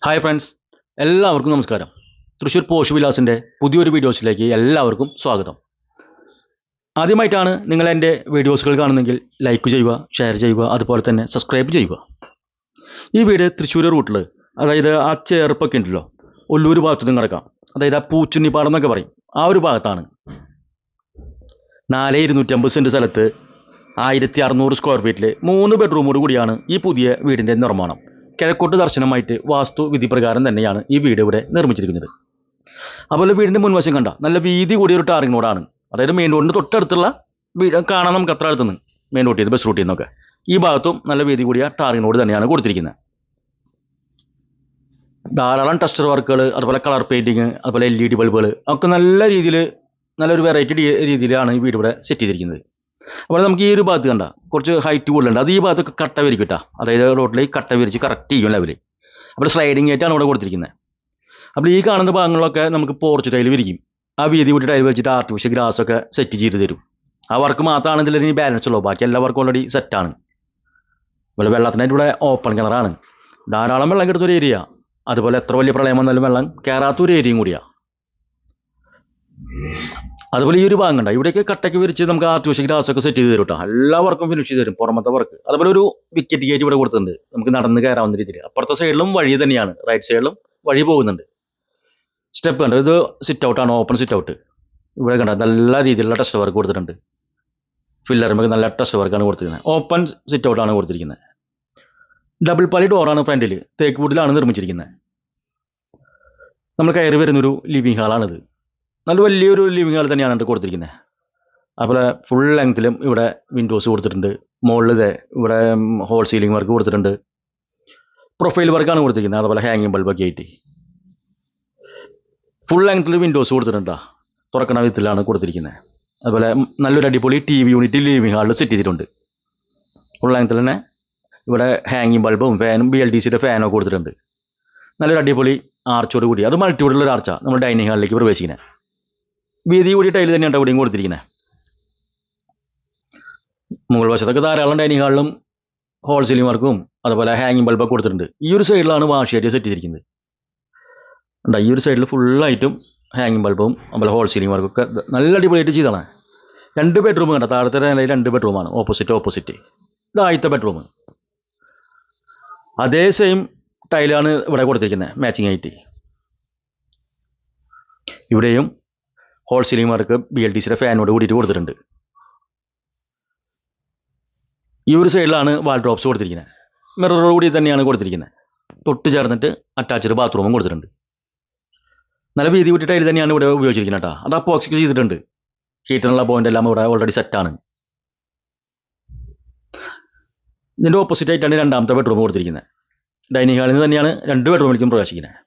Hi friends, എല്ലാവർക്കും നമസ്കാരം. Thrissur posh വിലാസിൻ്റെ പുതിയൊരു വീഡിയോസിലേക്ക് എല്ലാവർക്കും സ്വാഗതം. ആദ്യമായിട്ടാണ് നിങ്ങൾ എൻ്റെ വീഡിയോസുകൾ കാണുന്നതെങ്കിൽ ലൈക്ക് ചെയ്യുക, ഷെയർ ചെയ്യുക, അതുപോലെ തന്നെ സബ്സ്ക്രൈബ് ചെയ്യുക. ഈ വീട് തൃശ്ശൂർ റൂട്ടിൽ, അതായത് ആ ചേർപ്പൊക്കെ ഉണ്ടല്ലോ, ഒല്ലൂർ ഭാഗത്തു നിന്ന് കിടക്കാം, അതായത് ആ പൂച്ചുന്നിപ്പാടം എന്നൊക്കെ പറയും, ആ ഒരു ഭാഗത്താണ്. 4,250 സെൻറ്റ് സ്ഥലത്ത് 1,600 സ്ക്വയർ ഫീറ്റിൽ 3 ബെഡ്റൂമോട് കൂടിയാണ് ഈ പുതിയ വീടിൻ്റെ നിർമ്മാണം. കിഴക്കോട്ട് ദർശനമായിട്ട് വാസ്തു വിധി പ്രകാരം തന്നെയാണ് ഈ വീട് ഇവിടെ നിർമ്മിച്ചിരിക്കുന്നത്. അതുപോലെ വീടിൻ്റെ മുൻവശം കണ്ട നല്ല വീതി കൂടിയ ഒരു ടാറിംഗ് റോഡാണ്. അതായത് മെയിൻ റോഡിന് തൊട്ടടുത്തുള്ള വീട് കാണാൻ നമുക്ക് അത്ര അടുത്തുനിന്ന് മെയിൻ റോഡിൽ നിന്ന് ബസ് റൂട്ടിൽ നിന്നൊക്കെ ഈ ഭാഗത്തും നല്ല വീതി കൂടിയ ടാറിംഗ് റോഡ് തന്നെയാണ് കൊടുത്തിരിക്കുന്നത്. ധാരാളം ടെക്സ്ചർ വർക്കുകൾ, അതുപോലെ കളർ പെയിൻറ്റിങ്, അതുപോലെ LED ബൾബുകൾ ഒക്കെ നല്ല രീതിയിൽ, നല്ലൊരു വെറൈറ്റി രീതിയിലാണ് ഈ വീട് ഇവിടെ സെറ്റ് ചെയ്തിരിക്കുന്നത്. അപ്പോൾ നമുക്ക് ഈ ഒരു ഭാഗത്ത് കണ്ട കുറച്ച് ഹൈറ്റ് കൂടുതലുണ്ട്, അത് ഈ ഭാഗത്തൊക്കെ കട്ട വിരിക്കും കേട്ടോ. അതായത് റോഡിൽ കട്ട വിരിച്ച് കറക്റ്റ് ചെയ്യും ലെവൽ. അപ്പോൾ സ്ലൈഡിങ് ആയിട്ടാണ് ഇവിടെ കൊടുത്തിരിക്കുന്നത്. അപ്പോൾ ഈ കാണുന്ന ഭാഗങ്ങളിലൊക്കെ നമുക്ക് പോർച്ച് ടൈൽ വിരിക്കും. ആ വീതി കൂട്ടി ടൈൽ വെച്ചിട്ട് ആർട്ടിഫിഷ്യൽ ഗ്രാസ് ഒക്കെ സെറ്റ് ചെയ്ത് തരും. ആ വർക്ക് മാത്രമാണ് ഇതിൽ ഇനി ബാലൻസ് ഉള്ളൂ, ബാക്കി എല്ലാ വർക്കും ഓൾറെഡി സെറ്റാണ്. അതുപോലെ വെള്ളത്തിനായിട്ട് ഇവിടെ ഓപ്പൺ കിണറാണ്. ധാരാളം വെള്ളം കിട്ടുന്നൊരു ഏരിയ, അതുപോലെ എത്ര വലിയ പ്രളയം വന്നാലും വെള്ളം കയറാത്തൊരു ഏരിയയും കൂടിയാണ്. അതുപോലെ ഈ ഒരു ഭാഗം കണ്ട ഇവിടേക്ക് കട്ടയ്ക്ക് വിരിച്ച് നമുക്ക് ആർട്ടിഫിഷ്യൽ ഗ്രാസ് ഒക്കെ സെറ്റ് ചെയ്ത് തരും കേട്ടോ. എല്ലാ വർക്കും ഫിനിഷ് ചെയ്ത് തരും, പുറമത്തെ വർക്ക്. അതുപോലെ ഒരു വിക്കറ്റ് ഗേറ്റ് ഇവിടെ കൊടുത്തിട്ടുണ്ട്, നമുക്ക് നടന്ന് കയറാവുന്ന രീതിയിൽ. അപ്പുറത്തെ സൈഡിലും വഴി തന്നെയാണ്, റൈറ്റ് സൈഡിലും വഴി പോകുന്നുണ്ട്. സ്റ്റെപ്പ് കണ്ടോ, ഇത് സിറ്റ് ഔട്ടാണ്, ഓപ്പൺ സിറ്റ് ഔട്ട്. ഇവിടെ കണ്ട നല്ല രീതിയിലുള്ള ടെസ്റ്റ് വർക്ക് കൊടുത്തിട്ടുണ്ട്. ഫില്ലറുമ്പോൾ നല്ല ടെസ്റ്റ് വർക്കാണ് കൊടുത്തിരിക്കുന്നത്. ഓപ്പൺ സിറ്റ് ഔട്ടാണ് കൊടുത്തിരിക്കുന്നത്. ഡബിൾ പാളി ഡോറാണ് ഫ്രണ്ടിൽ, തേക്ക് വുഡിലാണ് നിർമ്മിച്ചിരിക്കുന്നത്. നമ്മൾ കയറി വരുന്നൊരു ലിവിങ് ഹാളാണിത്. നല്ല വലിയൊരു ലിവിങ് ഹാൾ തന്നെയാണ് കൊടുത്തിരിക്കുന്നത്. അതുപോലെ ഫുൾ ലെങ്ത്തിലും ഇവിടെ വിൻഡോസ് കൊടുത്തിട്ടുണ്ട്. മുകളിൽ ഇവിടെ ഹോൾ സീലിംഗ് വർക്ക് കൊടുത്തിട്ടുണ്ട്. പ്രൊഫൈൽ വർക്കാണ് കൊടുത്തിരിക്കുന്നത്. അതുപോലെ ഹാങ്ങിങ് ബൾബൊക്കെ ആയിട്ട് ഫുൾ ലെങ്ത്തിൽ വിൻഡോസ് കൊടുത്തിട്ടുണ്ട്. തുറക്കണ വിധത്തിലാണ് കൊടുത്തിരിക്കുന്നത്. അതുപോലെ നല്ലൊരു അടിപൊളി TV യൂണിറ്റ് ലിവിങ് ഹാളിൽ സെറ്റ് ചെയ്തിട്ടുണ്ട്. ഫുൾ ലെങ്ത്തിൽ തന്നെ ഇവിടെ ഹാങ്ങിങ് ബൾബും ഫാനും BLDCയുടെ ഫാനൊക്കെ കൊടുത്തിട്ടുണ്ട്. നല്ലൊരു അടിപൊളി ആർച്ചോട് കൂടി, അത് മൾട്ടിവുഡുള്ളൊരു ആർച്ചാണ് നമ്മൾ ഡൈനിങ് ഹാളിലേക്ക് പ്രവേശിക്കുന്നത്. വീതി കൂടി ടൈൽ തന്നെയാണ് ഇവിടെയും കൊടുത്തിരിക്കുന്നത്. മുകൾ വശത്തൊക്കെ ധാരാളം ഡൈനിങ് ഹാളിലും ഹോൾ സീലിംഗ് വർക്കും അതുപോലെ ഹാങ്ങിങ് ബൾബൊക്കെ കൊടുത്തിട്ടുണ്ട്. ഈ ഒരു സൈഡിലാണ് വാഷ് ഏരിയ സെറ്റ് ചെയ്തിരിക്കുന്നത്. ഉണ്ട്, ഈ ഒരു സൈഡിൽ ഫുള്ളായിട്ടും ഹാങ്ങിങ് ബൾബും അതുപോലെ ഹോൾ സീലിംഗ് വർക്കൊക്കെ നല്ല അടിപൊളിയായിട്ട് ചെയ്താണ്. 2 ബെഡ്റൂം കണ്ട, താഴത്തെ നിലയിൽ 2 ബെഡ്റൂമാണ്, ഓപ്പോസിറ്റ്. ഇത് ആദ്യത്തെ ബെഡ്റൂം. അതേ സെയിം ടൈലാണ് ഇവിടെ കൊടുത്തിരിക്കുന്നത്, മാച്ചിങ് ആയിട്ട്. ഇവിടെയും ഹോൾ സീലിംഗ് വർക്ക് BLDCയുടെ ഫാനോട് കൂടിയിട്ട് കൊടുത്തിട്ടുണ്ട്. ഈ ഒരു സൈഡിലാണ് വാൾ ഡ്രോപ്സ് കൊടുത്തിരിക്കുന്നത്. മിററോട് കൂടി തന്നെയാണ് കൊടുത്തിരിക്കുന്നത്. തൊട്ട് ചേർന്നിട്ട് അറ്റാച്ച്ഡ് ബാത്റൂമും കൊടുത്തിട്ടുണ്ട്. നല്ല വീതി കൂട്ടി ടൈൽ തന്നെയാണ് ഇവിടെ ഉപയോഗിച്ചിരിക്കുന്നത് കേട്ടോ. അത് അപ്പോക്സി ചെയ്തിട്ടുണ്ട്. ഹീറ്ററിനുള്ള പോയിന്റ് എല്ലാം ഇവിടെ ഓൾറെഡി സെറ്റാണ്. ഇതിൻ്റെ ഓപ്പോസിറ്റ് ആയിട്ടാണ് രണ്ടാമത്തെ ബെഡ്റൂം കൊടുത്തിരിക്കുന്നത്. ഡൈനിങ് ഹാളിൽ നിന്ന് തന്നെയാണ് 2 ബെഡ്റൂമിലേക്കും പ്രവേശിക്കുന്നത്.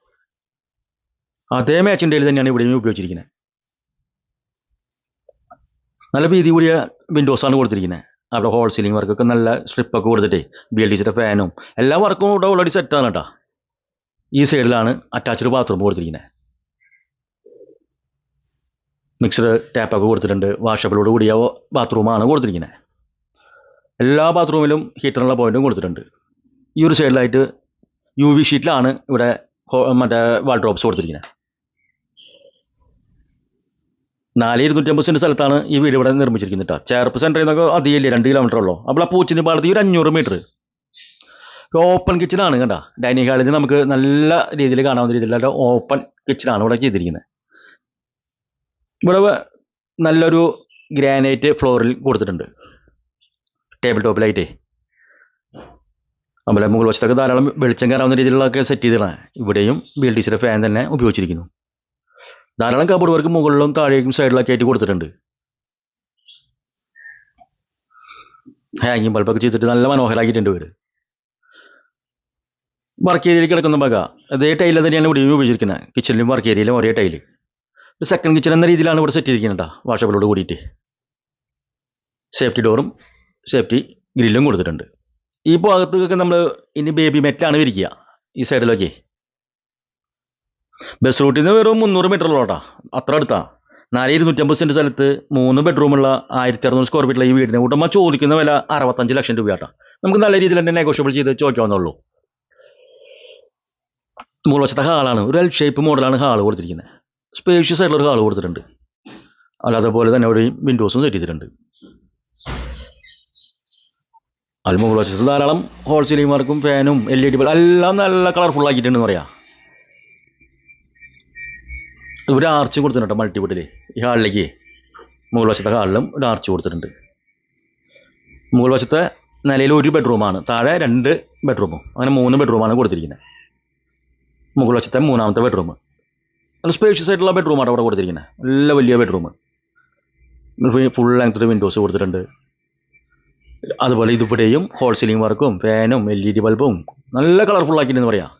അതേ മാച്ചിങ് ടൈൽ തന്നെയാണ് ഇവിടെയും ഉപയോഗിച്ചിരിക്കുന്നത്. നല്ല വീതി കൂടിയ വിൻഡോസാണ് കൊടുത്തിരിക്കുന്നത്. അവിടെ ഹോൾ സീലിംഗ് വർക്കൊക്കെ നല്ല സ്ട്രിപ്പൊക്കെ കൊടുത്തിട്ട് BLDCയുടെ ഫാനും എല്ലാ വർക്കും ഇവിടെ ഓൾറെഡി സെറ്റാണ് കേട്ടോ. ഈ സൈഡിലാണ് അറ്റാച്ച്ഡ് ബാത്റൂം കൊടുത്തിരിക്കുന്നത്. മിക്സഡ് ടാപ്പൊക്കെ കൊടുത്തിട്ടുണ്ട്. വാഷബിളോട് കൂടിയ ബാത്റൂമാണ് കൊടുത്തിരിക്കുന്നത്. എല്ലാ ബാത്റൂമിലും ഹീറ്ററിനുള്ള പോയിന്റും കൊടുത്തിട്ടുണ്ട്. ഈ ഒരു സൈഡിലായിട്ട് UV ഷീറ്റിലാണ് ഇവിടെ മറ്റേ വാൾ ഡ്രോപ്സ് കൊടുത്തിരിക്കുന്നത്. 4,250 സെൻറ്റ് സ്ഥലത്താണ് ഈ വീട് ഇവിടെ നിർമ്മിച്ചിരിക്കുന്നത് കേട്ടോ. ചേർപ്പ് സെൻറ്ററിൽ നിന്നൊക്കെ അധികമില്ല, 2 കിലോമീറ്റർ ഉള്ളൂ. അപ്പോൾ ആ പൂച്ചിൻ്റെ പാടത്ത് ഒരു 500 മീറ്റർ. ഓപ്പൺ കിച്ചണാണ് കണ്ട. ഡൈനിങ് ഹാളിൽ നിന്ന് നമുക്ക് നല്ല രീതിയിൽ കാണാവുന്ന രീതിയിലുള്ള ഓപ്പൺ കിച്ചണാണ് ഇവിടെ ചെയ്തിരിക്കുന്നത്. ഇവിടെ നല്ലൊരു ഗ്രാനൈറ്റ് ഫ്ലോറിൽ കൊടുത്തിട്ടുണ്ട്, ടേബിൾ ടോപ്പിലായിട്ടേ. അതുപോലെ മുകൾ വശത്തൊക്കെ ധാരാളം വെളിച്ചം കയറാവുന്ന രീതിയിലുള്ളതൊക്കെ സെറ്റ് ചെയ്തിടാൻ ഇവിടെയും BLDCയുടെ ഫാൻ തന്നെ ഉപയോഗിച്ചിരിക്കുന്നു. ധാരാളം കബോർഡ് വർക്ക് മുകളിലും താഴേക്കും സൈഡിലൊക്കെ ആയിട്ട് കൊടുത്തിട്ടുണ്ട്. ഹാങ്ങിങ് ബൾബൊക്കെ ചെയ്തിട്ട് നല്ല മനോഹരമാക്കിയിട്ടുണ്ട് വീട്. വർക്ക് ഏരിയയിൽ കിടക്കുന്ന ഭാഗം അതേ ടൈൽ തന്നെയാണ് ഇവിടെയും ഉപയോഗിച്ചിരിക്കുന്നത്. കിച്ചണിലും വർക്ക് ഏരിയയിലും ഒരേ ടൈല്. ഒരു സെക്കൻഡ് കിച്ചൺ എന്ന രീതിയിലാണ് ഇവിടെ സെറ്റ് ചെയ്തിരിക്കുന്നത് കേട്ടോ. വാഷബിളോട് കൂടിയിട്ട് സേഫ്റ്റി ഡോറും സേഫ്റ്റി ഗ്രില്ലും കൊടുത്തിട്ടുണ്ട്. ഈ ഭാഗത്തൊക്കെ നമ്മൾ ഇനി ബേബി മെറ്റാണ് വിരിക്കുക. ഈ സൈഡിലൊക്കെ ബസ് റൂട്ടിൽ നിന്ന് വെറും 300 മീറ്റർ ഉള്ളൂ കേട്ടോ, അത്ര അടുത്താണ്. 4,250 സെൻറ്റ് സ്ഥലത്ത് 3 ബെഡ്റൂമുള്ള 1,600 സ്ക്വയർ ഫീറ്റുള്ള ഈ വീടിന് ഉടമ ചോദിക്കുന്ന വില 65 ലക്ഷം രൂപ കേട്ടോ. നമുക്ക് നല്ല രീതിയിൽ തന്നെ നെഗോഷ്യബിൾ ചെയ്ത് ചോദിക്കാവുന്നുള്ളൂ. മുകൾ വശത്തെ ഹാളാണ്, ഒരു എൽ ഷേപ്പ് മോഡലാണ് ഹാൾ കൊടുത്തിരിക്കുന്നത്. സ്പേഷ്യസ് ആയിട്ടുള്ളൊരു ഹാൾ കൊടുത്തിട്ടുണ്ട്. അതേപോലെ തന്നെ ഒരു വിൻഡോസും സെറ്റ് ചെയ്തിട്ടുണ്ട്. അതിൽ മുകൾ വശത്ത് ധാരാളം ഹോൾ സീലിംഗ് വർക്കും ഫാനും LED ബൾബ് എല്ലാം നല്ല കളർഫുൾ ആക്കിയിട്ടുണ്ടെന്ന് പറയാം. ഒരു ആർച്ചും കൊടുത്തിട്ടുണ്ട് മൾട്ടിവുഡിൽ. ഈ ഹാളിലേക്ക് മുകൾ വശത്തെ ഹാളിലും ഒരു ആർച്ച് കൊടുത്തിട്ടുണ്ട്. മുകൾ വശത്തെ നിലയിൽ ഒരു ബെഡ്റൂമാണ്, താഴെ 2 ബെഡ്റൂമും, അങ്ങനെ 3 ബെഡ്റൂമാണ് കൊടുത്തിരിക്കുന്നത്. മുകൾ വശത്തെ 3ാമത്തെ ബെഡ്റൂം നല്ല സ്പേഷ്യസ് ആയിട്ടുള്ള ബെഡ്റൂമാണ് അവിടെ കൊടുത്തിരിക്കുന്നത്. നല്ല വലിയ ബെഡ്റൂം, ഫുൾ ലെങ്ത് വിൻഡോസ് കൊടുത്തിട്ടുണ്ട്. അതുപോലെ ഇതിവിടെയും ഹോൾ സീലിംഗ് വർക്കും ഫാനും LED ബൾബും നല്ല കളർഫുൾ ആക്കിയിട്ടെന്ന് പറയാം.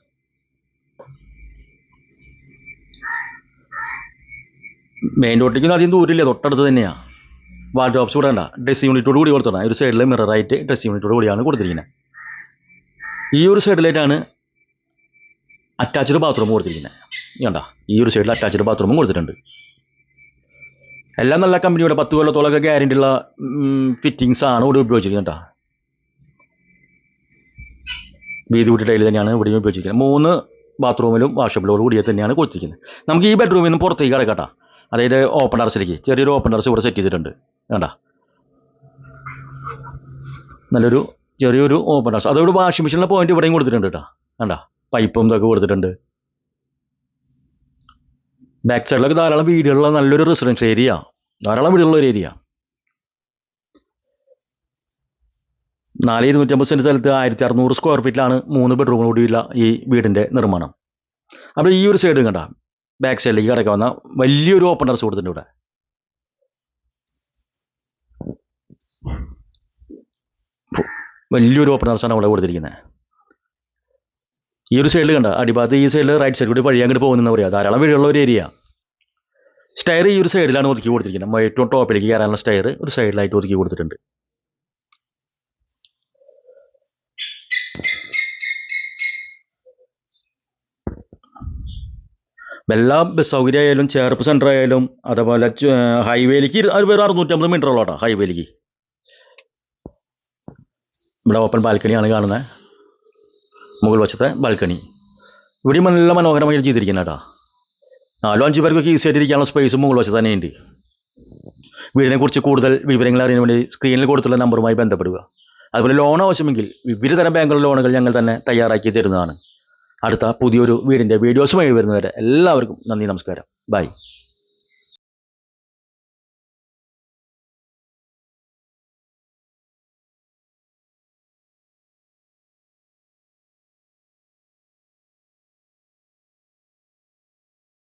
മെയിൻ റോട്ടിലേക്ക് അധികം ദൂരമില്ല, തൊട്ടടുത്ത് തന്നെയാണ്. വാർഡ്രോബ്സ് കൂടെ ഉണ്ട്, ഡ്രസ് യൂണിറ്റോട് കൂടി കൊടുത്തിട്ടുണ്ട്. ഒരു സൈഡിൽ മിററായിട്ട് ഡ്രസ് യൂണിറ്റോട് കൂടിയാണ് കൊടുത്തിരിക്കുന്നത്. ഈ ഒരു സൈഡിലായിട്ടാണ് അറ്റാച്ച്ഡ് ബാത്റൂം കൊടുത്തിരിക്കുന്നത്. കണ്ട, ഈ ഒരു സൈഡിൽ അറ്റാച്ച്ഡ് ബാത്റൂമും കൊടുത്തിട്ടുണ്ട്. എല്ലാം നല്ല കമ്പനിയുടെ 10 കൊല്ലത്തോളമൊക്കെ ഗ്യാരണ്ടി ഉള്ള ഫിറ്റിങ്സ് ആണ് ഇവിടെ ഉപയോഗിച്ചിരിക്കുന്നത്. വീതി കൂട്ടി ടൈൽ തന്നെയാണ് ഇവിടെയും ഉപയോഗിച്ചിരിക്കുന്നത്. 3 ബാത്റൂമിലും വാഷബിളോട് കൂടിയ തന്നെയാണ് കൊടുത്തിരിക്കുന്നത്. നമുക്ക് ഈ ബെഡ്റൂമിൽ നിന്ന് പുറത്തേക്ക് കിടക്കട്ടെ, അതായത് ഓപ്പൺ ടെറസിലേക്ക് ചെറിയൊരു ഓപ്പൺ ടെറസ് ഇവിടെ സെറ്റ് ചെയ്തിട്ടുണ്ട്. കണ്ട, നല്ലൊരു ചെറിയൊരു ഓപ്പൺ ടെറസ്. അതോട് വാഷിംഗ് മെഷീനിലെ പോയിന്റ് ഇവിടെയും കൊടുത്തിട്ടുണ്ട് കേട്ടോ. കണ്ട, പൈപ്പും ഇതൊക്കെ കൊടുത്തിട്ടുണ്ട്. ബാക്ക് സൈഡിലൊക്കെ ധാരാളം വീടുകളുള്ള നല്ലൊരു റെസിഡൻഷ്യൽ ഏരിയ, ധാരാളം വീടുള്ള ഒരു ഏരിയ. 4,250 സെൻറ്റ് സ്ഥലത്ത് 1,600 സ്ക്വയർ ഫീറ്റിലാണ് 3 ബെഡ്റൂമോടുള്ള ഈ വീടിൻ്റെ നിർമ്മാണം. അപ്പോൾ ഈ ഒരു സൈഡ് കണ്ട, ബാക്ക് സൈഡിലേക്ക് കിടക്കാവുന്ന വലിയൊരു ഓപ്പൺ ടെറസ് കൊടുത്തിട്ടുണ്ട് ഇവിടെ. വലിയൊരു ഓപ്പൺ ടെറസാണ് അവിടെ കൊടുത്തിരിക്കുന്നത്. ഈ ഒരു സൈഡിൽ കണ്ട, അടിഭാഗത്ത് ഈ സൈഡിൽ റൈറ്റ് സൈഡ് കൂടി വഴി അങ്ങോട്ട് പോകുന്നതെന്ന് പറയാം. ധാരാളം വീടുള്ള ഒരു ഏരിയ. സ്റ്റെയർ ഈ ഒരു സൈഡിലാണ് ഒതുക്കി കൊടുത്തിരിക്കുന്നത്. ഏറ്റവും ടോപ്പിലേക്ക് കയറാനുള്ള സ്റ്റെയർ ഒരു സൈഡിലായിട്ട് ഒതുക്കി കൊടുത്തിട്ടുണ്ട്. എല്ലാ ബസ് സൗകര്യം ആയാലും ചേർപ്പ് സെൻറ്റർ ആയാലും അതേപോലെ ഹൈവേയിലേക്ക് അത് വേറെ 650 മീറ്റർ ഉള്ളൂ ഹൈവേയിലേക്ക്. ഇവിടെ ഓപ്പൺ ബാൽക്കണിയാണ് കാണുന്നത്, മുകൾ വശത്തെ ബാൽക്കണി. ഇവിടെ നല്ല മനോഹരമായി ചെയ്തിരിക്കുന്നത് കേട്ടോ. 4-5 പേർക്കൊക്കെ ഈസി ആയിട്ടിരിക്കാനുള്ള സ്പേസും മുകൾ വശത്ത് തന്നെയുണ്ട്. വീടിനെക്കുറിച്ച് കൂടുതൽ വിവരങ്ങൾ അറിയാൻ വേണ്ടി സ്ക്രീനിൽ കൊടുത്തുള്ള നമ്പറുമായി ബന്ധപ്പെടുക. അതുപോലെ ലോൺ ആവശ്യമെങ്കിൽ വിവിധ തരം ബാങ്കുകളുടെ ലോണുകൾ ഞങ്ങൾ തന്നെ തയ്യാറാക്കി തരുന്നതാണ്. അടുത്ത പുതിയൊരു വീടിൻ്റെ വീഡിയോസുമായി വരുന്നവരെ എല്ലാവർക്കും നന്ദി, നമസ്കാരം, ബൈ.